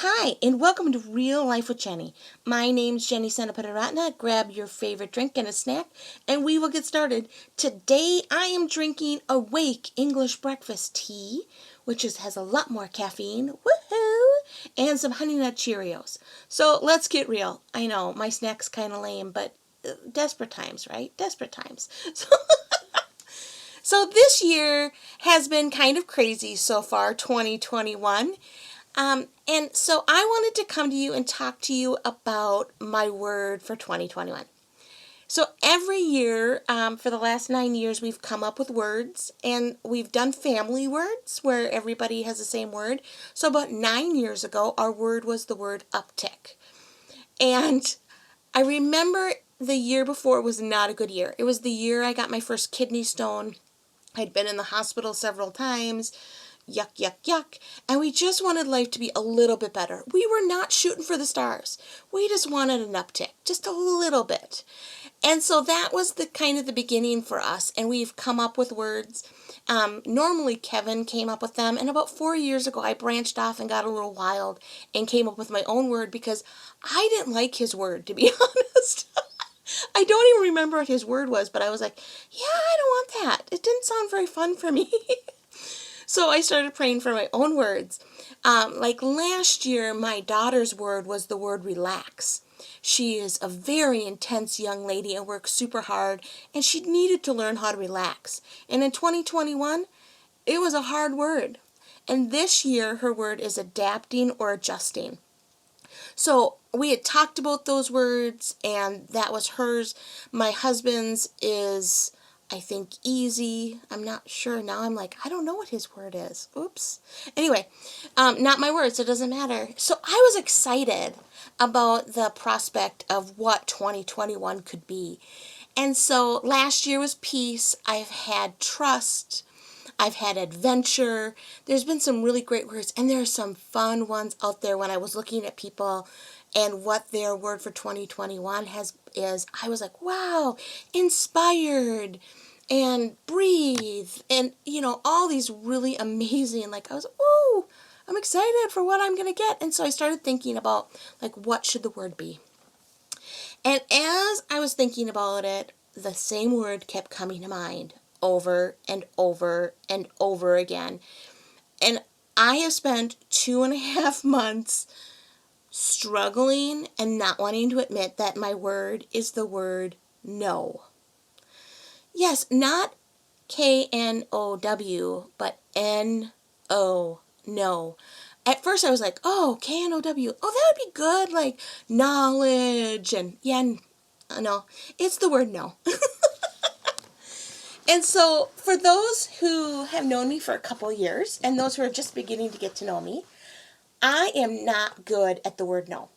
Hi, and welcome to Real Life with Jenny. My name's Jenny Sanaparatna. Grab your favorite drink and a snack, and we will get started. Today, I am drinking Awake English Breakfast Tea, which has a lot more caffeine, woohoo, and some Honey Nut Cheerios. So let's get real. I know, my snack's kind of lame, but desperate times, right? Desperate times. So this year has been kind of crazy so far, 2021. And so I wanted to come to you and talk to you about my word for 2021. So every year, for the last 9 years, we've come up with words, and we've done family words where everybody has the same word. So about 9 years ago, our word was the word uptick. And I remember the year before was not a good year. It was the year I got my first kidney stone. I'd been in the hospital several times. Yuck, yuck, yuck. And we just wanted life to be a little bit better. We were not shooting for the stars. We just wanted an uptick, just a little bit. And so that was the kind of the beginning for us. And we've come up with words. Normally Kevin came up with them. And about 4 years ago, I branched off and got a little wild and came up with my own word because I didn't like his word, to be honest. I don't even remember what his word was, but I was like, yeah, I don't want that. It didn't sound very fun for me. So I started praying for my own words. Like last year, my daughter's word was the word relax. She is a very intense young lady and works super hard, and she needed to learn how to relax. And in 2021, it was a hard word. And this year, her word is adapting or adjusting. So we had talked about those words, and that was hers. My husband's is, I think, easy. I'm not sure. Now I'm like, I don't know what his word is. Oops. Anyway, not my word, so it doesn't matter. So I was excited about the prospect of what 2021 could be. And so last year was peace. I've had trust. I've had adventure. There's been some really great words, and there are some fun ones out there. When I was looking at people and what their word for 2021 is, I was like, wow, inspired and breathe, and all these really amazing, like I was, ooh, I'm excited for what I'm going to get. And so I started thinking about, like, what should the word be? And as I was thinking about it, the same word kept coming to mind over and over and over again. And I have spent 2.5 months struggling and not wanting to admit that my word is the word no. Yes, not K-N-O-W, but N-O, no. At first I was like, oh, K-N-O-W, oh, that would be good, like knowledge, and yeah, no, it's the word no. And so for those who have known me for a couple years and those who are just beginning to get to know me, I am not good at the word no.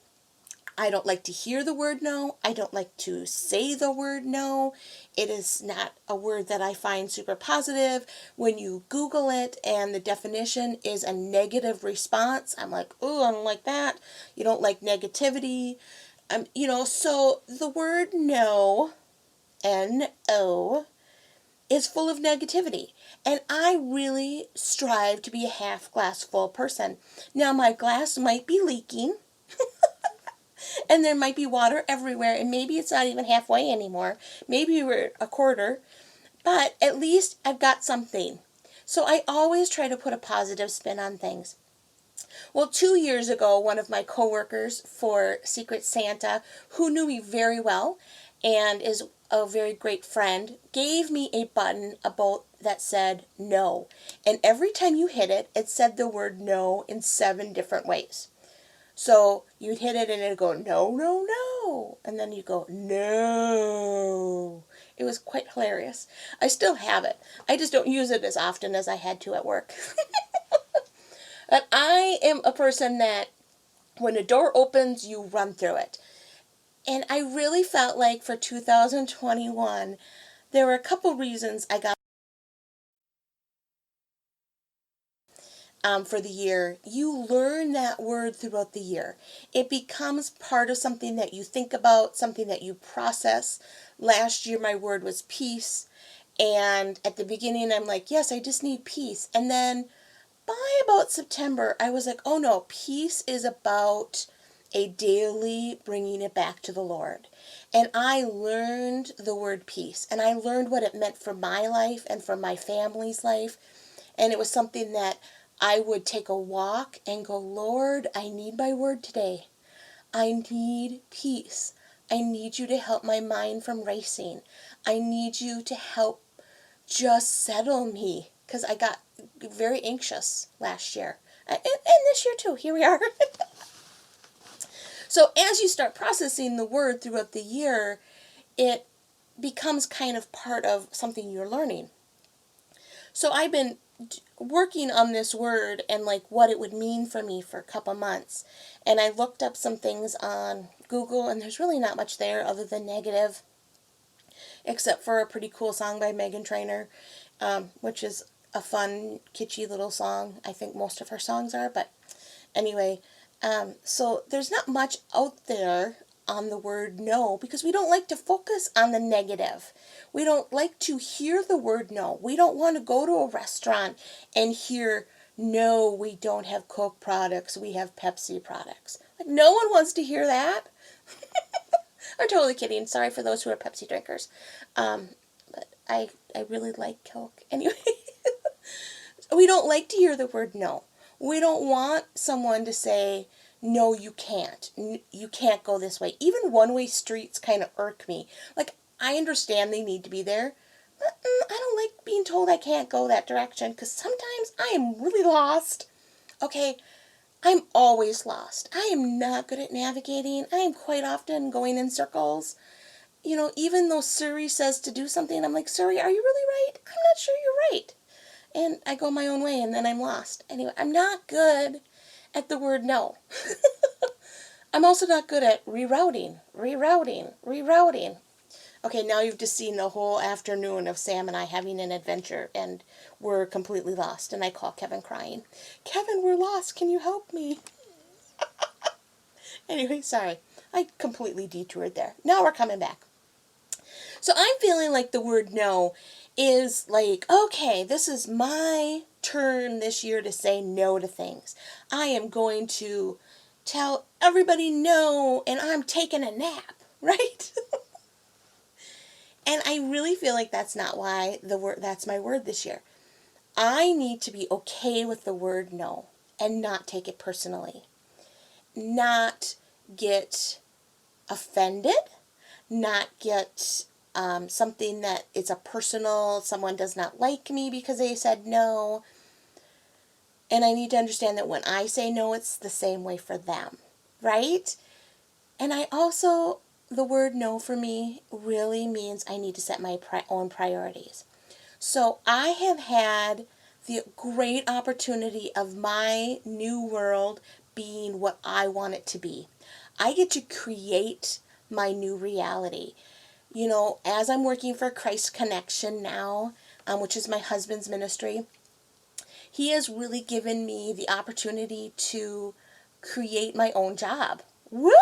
I don't like to hear the word no. I don't like to say the word no. It is not a word that I find super positive. When you Google it and the definition is a negative response, I'm like, oh, I don't like that. You don't like negativity. So the word no, N-O, is full of negativity. And I really strive to be a half glass full person. Now, my glass might be leaking, and there might be water everywhere, and maybe it's not even halfway anymore. Maybe we're a quarter, but at least I've got something. So I always try to put a positive spin on things. Well, 2 years ago, one of my coworkers for Secret Santa, who knew me very well and is a very great friend, gave me a button about that said no. And every time you hit it, it said the word no in 7 different ways. So you'd hit it and it'd go, no, no, no. And then you go, no. It was quite hilarious. I still have it. I just don't use it as often as I had to at work. But I am a person that when a door opens, you run through it. And I really felt like for 2021, there were a couple reasons I got for the year. You learn that word throughout the year. It becomes part of something that you think about, something that you process. Last year, my word was peace. And at the beginning, I'm like, yes, I just need peace. And then by about September, I was like, oh no, peace is about a daily bringing it back to the Lord. And I learned the word peace, and I learned what it meant for my life and for my family's life. And it was something that I would take a walk and go, Lord, I need my word today. I need peace. I need you to help my mind from racing. I need you to help just settle me, because I got very anxious last year. And this year too. Here we are. So as you start processing the word throughout the year, it becomes kind of part of something you're learning. So I've been working on this word and like what it would mean for me for a couple months. And I looked up some things on Google, and there's really not much there other than negative, except for a pretty cool song by Meghan Trainor, which is a fun, kitschy little song. I think most of her songs are, but anyway, so there's not much out there on the word no, because we don't like to focus on the negative. We don't like to hear the word no. We don't want to go to a restaurant and hear, no, we don't have Coke products, we have Pepsi products. Like, no one wants to hear that. I'm totally kidding. Sorry for those who are Pepsi drinkers. But I really like Coke. Anyway, we don't like to hear the word no. We don't want someone to say, no, you can't. You can't go this way. Even one-way streets kind of irk me. Like, I understand they need to be there, but I don't like being told I can't go that direction, because sometimes I am really lost. Okay, I'm always lost. I am not good at navigating. I am quite often going in circles. You know, even though Siri says to do something, I'm like, Siri, are you really right? I'm not sure you're right. And I go my own way, and then I'm lost. Anyway, I'm not good at the word no. I'm also not good at rerouting. Okay, now you've just seen a whole afternoon of Sam and I having an adventure, and we're completely lost. And I call Kevin crying. Kevin, we're lost. Can you help me? Anyway, sorry. I completely detoured there. Now we're coming back. So I'm feeling like the word no is like, okay, this is my turn this year to say no to things. I am going to tell everybody no, and I'm taking a nap, right? And I really feel like that's not why that's my word this year. I need to be okay with the word no and not take it personally. Not get offended, not get something that it's a personal, someone does not like me because they said no. And I need to understand that when I say no, it's the same way for them, right? And I also, the word no for me really means I need to set my own priorities. So I have had the great opportunity of my new world being what I want it to be. I get to create my new reality. You know, as I'm working for Christ Connection now, which is my husband's ministry, he has really given me the opportunity to create my own job. Woo!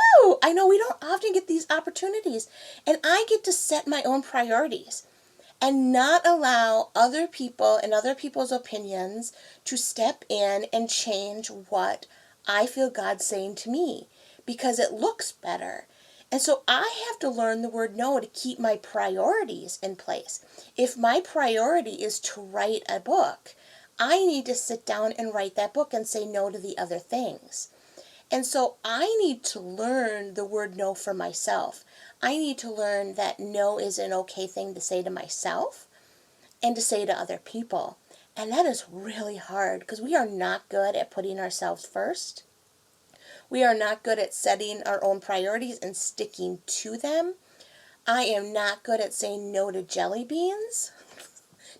I know we don't often get these opportunities. And I get to set my own priorities and not allow other people and other people's opinions to step in and change what I feel God's saying to me, because it looks better. And so I have to learn the word no to keep my priorities in place. If my priority is to write a book, I need to sit down and write that book and say no to the other things. And so I need to learn the word no for myself. I need to learn that no is an okay thing to say to myself and to say to other people. And that is really hard, because we are not good at putting ourselves first. We are not good at setting our own priorities and sticking to them. I am not good at saying no to jelly beans.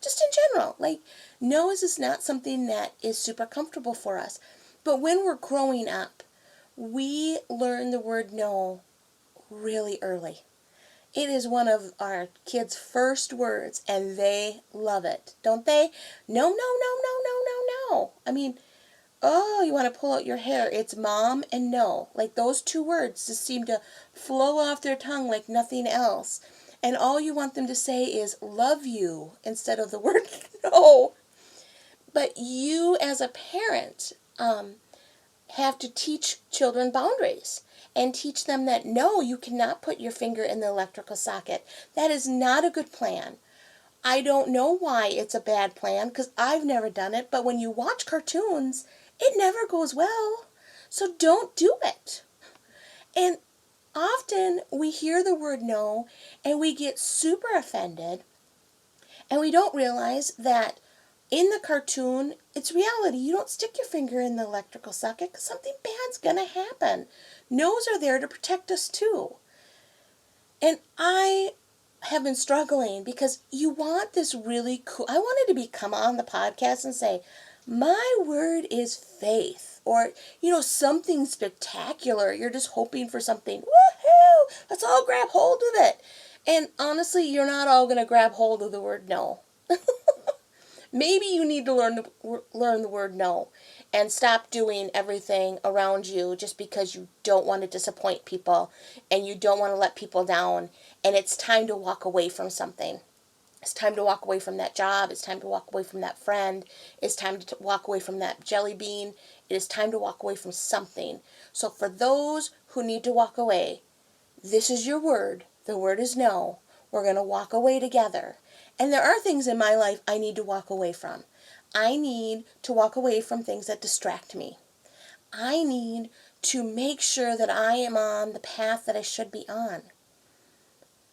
Just in general, like, no is just not something that is super comfortable for us. But when we're growing up, we learn the word no really early. It is one of our kids' first words, and they love it, don't they? No, no, no, no, no, no, no. I mean, oh, you want to pull out your hair. It's mom and no. Like, those two words just seem to flow off their tongue like nothing else. And all you want them to say is love you instead of the word no. But you as a parent have to teach children boundaries and teach them that no, you cannot put your finger in the electrical socket. That is not a good plan. I don't know why it's a bad plan because I've never done it, but when you watch cartoons, it never goes well. So don't do it. And often we hear the word no and we get super offended and we don't realize that in the cartoon, it's reality. You don't stick your finger in the electrical socket because something bad's going to happen. No's are there to protect us too. And I have been struggling because you want this really cool. I wanted to come on the podcast and say, my word is faith, or, something spectacular. You're just hoping for something. Woohoo! Let's all grab hold of it. And honestly, you're not all going to grab hold of the word no. Maybe you need to learn the word no and stop doing everything around you just because you don't want to disappoint people and you don't want to let people down, and it's time to walk away from something. It's time to walk away from that job. It's time to walk away from that friend. It's time to walk away from that jelly bean. It is time to walk away from something. So for those who need to walk away, this is your word. The word is no. We're going to walk away together. And there are things in my life I need to walk away from. I need to walk away from things that distract me. I need to make sure that I am on the path that I should be on.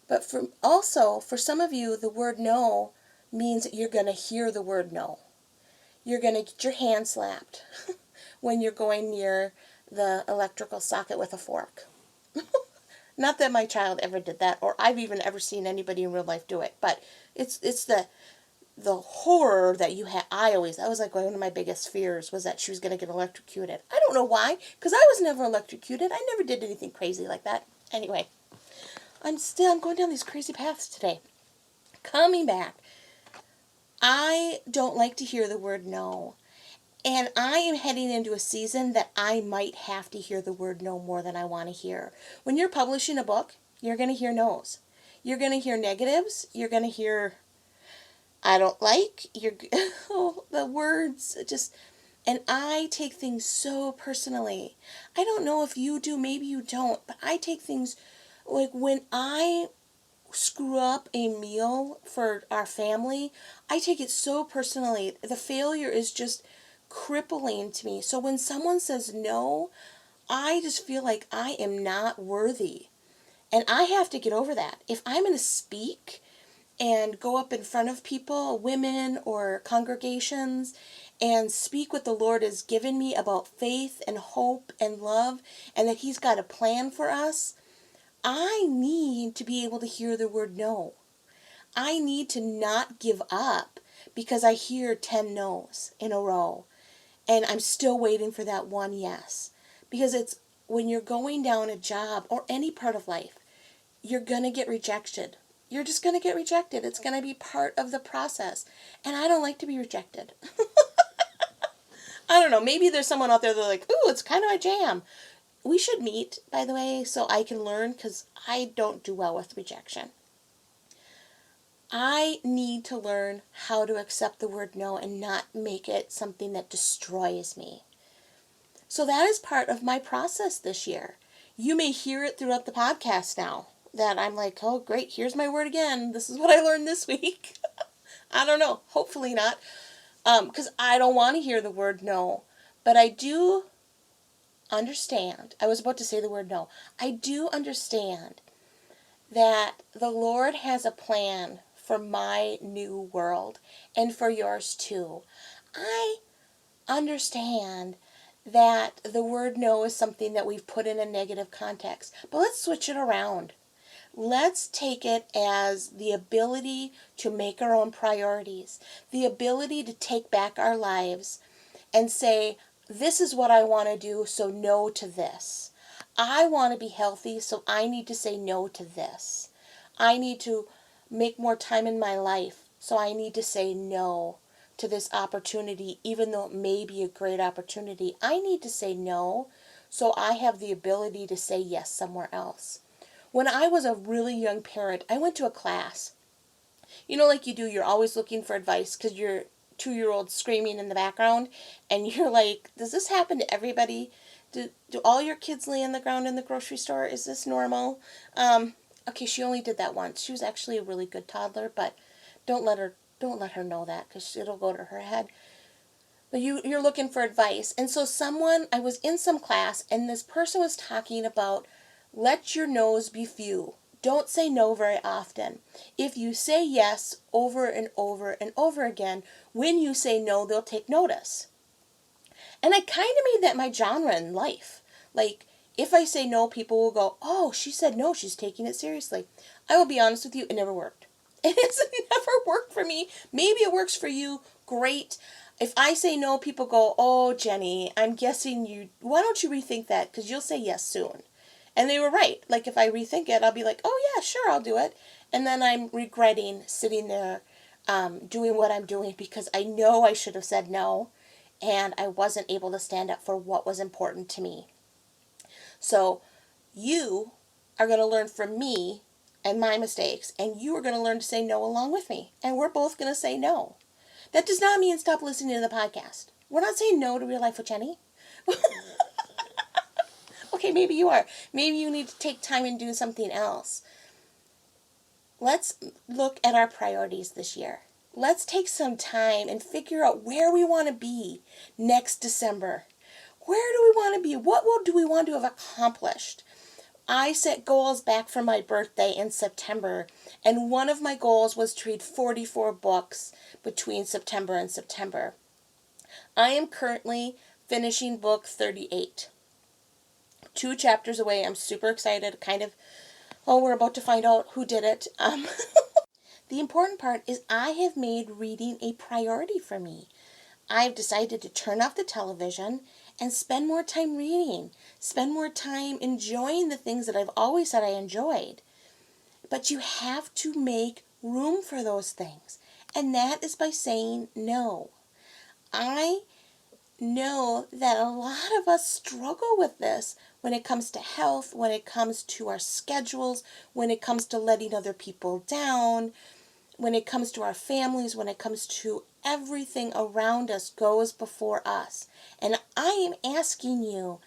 But for some of you, the word no means that you're going to hear the word no. You're going to get your hand slapped when you're going near the electrical socket with a fork. Not that my child ever did that, or I've even ever seen anybody in real life do it, but it's the horror that you had. That was like one of my biggest fears, was that she was going to get electrocuted. I don't know why, because I was never electrocuted. I never did anything crazy like that. Anyway, I'm going down these crazy paths today. Coming back, I don't like to hear the word no. And I am heading into a season that I might have to hear the word no more than I want to hear. When you're publishing a book, you're going to hear no's. You're going to hear negatives. You're going to hear, I don't like. The words just, and I take things so personally. I don't know if you do, maybe you don't, but I take things, like when I screw up a meal for our family, I take it so personally. The failure is just crippling to me. So when someone says no, I just feel like I am not worthy. And I have to get over that. If I'm going to speak and go up in front of people, women or congregations, and speak what the Lord has given me about faith and hope and love, and that He's got a plan for us, I need to be able to hear the word no. I need to not give up because I hear 10 no's in a row. And I'm still waiting for that one yes. Because it's when you're going down a job or any part of life, you're going to get rejected. You're just going to get rejected. It's going to be part of the process. And I don't like to be rejected. I don't know. Maybe there's someone out there that's like, ooh, it's kind of my jam. We should meet, by the way, so I can learn, because I don't do well with rejection. I need to learn how to accept the word no and not make it something that destroys me. So that is part of my process this year. You may hear it throughout the podcast now, that I'm like, oh great, here's my word again. This is what I learned this week. I don't know. Hopefully not. Because I don't want to hear the word no. But I do understand. I was about to say the word no. I do understand that the Lord has a plan for my new world and for yours too. I understand that the word no is something that we've put in a negative context, but let's switch it around. Let's take it as the ability to make our own priorities, the ability to take back our lives and say, this is what I want to do, so no to this. I want to be healthy, so I need to say no to this. I need to make more time in my life, so I need to say no to this opportunity, even though it may be a great opportunity. I need to say no, so I have the ability to say yes somewhere else. When I was a really young parent, I went to a class. Like you do, you're always looking for advice because you're 2-year-old screaming in the background, and you're like, does this happen to everybody? Do all your kids lay on the ground in the grocery store? Is this normal? Okay, she only did that once. She was actually a really good toddler, but don't let her know that, because it'll go to her head. But you're looking for advice. And so I was in some class, and this person was talking about, let your no's be few. Don't say no very often. If you say yes over and over and over again, when you say no, they'll take notice. And I kind of made that my genre in life. Like, if I say no, people will go, oh, she said no, she's taking it seriously. I will be honest with you, it never worked. It has never worked for me. Maybe it works for you. Great. If I say no, people go, oh, Jenny, I'm guessing why don't you rethink that? Because you'll say yes soon. And they were right. Like, if I rethink it, I'll be like, oh, yeah, sure, I'll do it. And then I'm regretting sitting there doing what I'm doing because I know I should have said no, and I wasn't able to stand up for what was important to me. So you are going to learn from me and my mistakes, and you are going to learn to say no along with me. And we're both going to say no. That does not mean stop listening to the podcast. We're not saying no to Real Life with Jenny. Okay, maybe you are. Maybe you need to take time and do something else. Let's look at our priorities this year. Let's take some time and figure out where we want to be next December. Where do we want to be? What do we want to have accomplished? I set goals back for my birthday in September, and one of my goals was to read 44 books between September and September. I am currently finishing book 38. 2 chapters away. I'm super excited. We're about to find out who did it. The important part is I have made reading a priority for me. I've decided to turn off the television and spend more time reading. Spend more time enjoying the things that I've always said I enjoyed. But you have to make room for those things. And that is by saying no. I know that a lot of us struggle with this when it comes to health, when it comes to our schedules, when it comes to letting other people down, when it comes to our families, when it comes to everything around us goes before us. And I am asking you,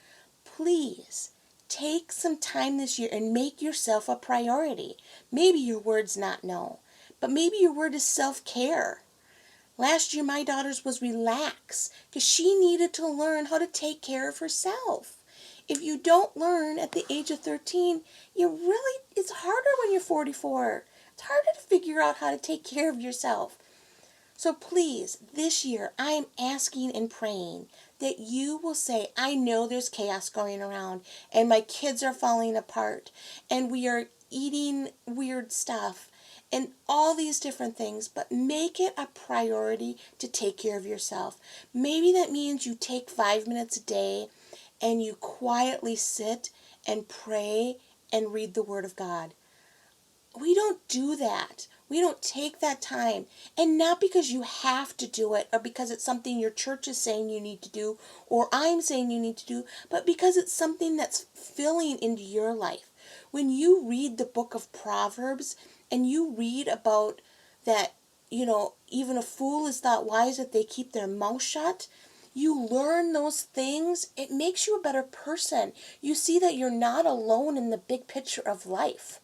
please take some time this year and make yourself a priority. Maybe your word's not no, but maybe your word is self-care. Last year, my daughter's was relax, because she needed to learn how to take care of herself. If you don't learn at the age of 13, it's harder when you're 44. It's harder to figure out how to take care of yourself. So please, this year, I am asking and praying that you will say, I know there's chaos going around, and my kids are falling apart, and we are eating weird stuff, and all these different things, but make it a priority to take care of yourself. Maybe that means you take 5 minutes a day and you quietly sit and pray and read the Word of God. We don't do that. We don't take that time. And not because you have to do it or because it's something your church is saying you need to do or I'm saying you need to do, but because it's something that's filling into your life. When you read the book of Proverbs and you read about that, even a fool is thought wise that they keep their mouth shut, you learn those things, it makes you a better person. You see that you're not alone in the big picture of life.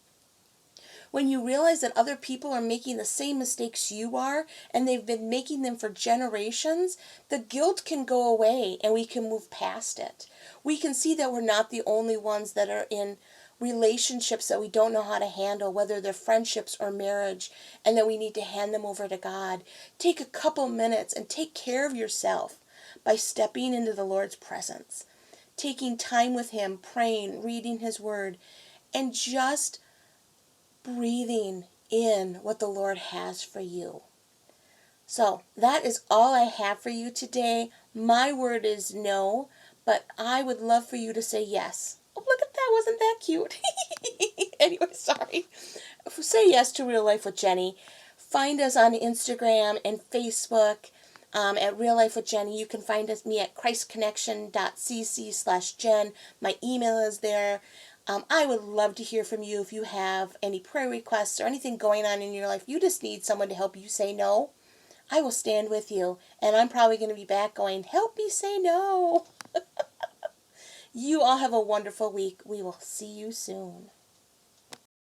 When you realize that other people are making the same mistakes you are, and they've been making them for generations, the guilt can go away and we can move past it. We can see that we're not the only ones that are in relationships that we don't know how to handle, whether they're friendships or marriage, and that we need to hand them over to God. Take a couple minutes and take care of yourself by stepping into the Lord's presence, taking time with Him, praying, reading His Word, and just breathing in what the Lord has for you. So that is all I have for you today. My word is no, but I would love for you to say yes. Oh, look at that. Wasn't that cute? Anyway, sorry. Say yes to Real Life with Jenny. Find us on Instagram and Facebook at Real Life with Jenny. You can find me at christconnection.cc/Jen. My email is there. I would love to hear from you if you have any prayer requests or anything going on in your life. You just need someone to help you say no. I will stand with you. And I'm probably going to be back going, help me say no. You all have a wonderful week. We will see you soon.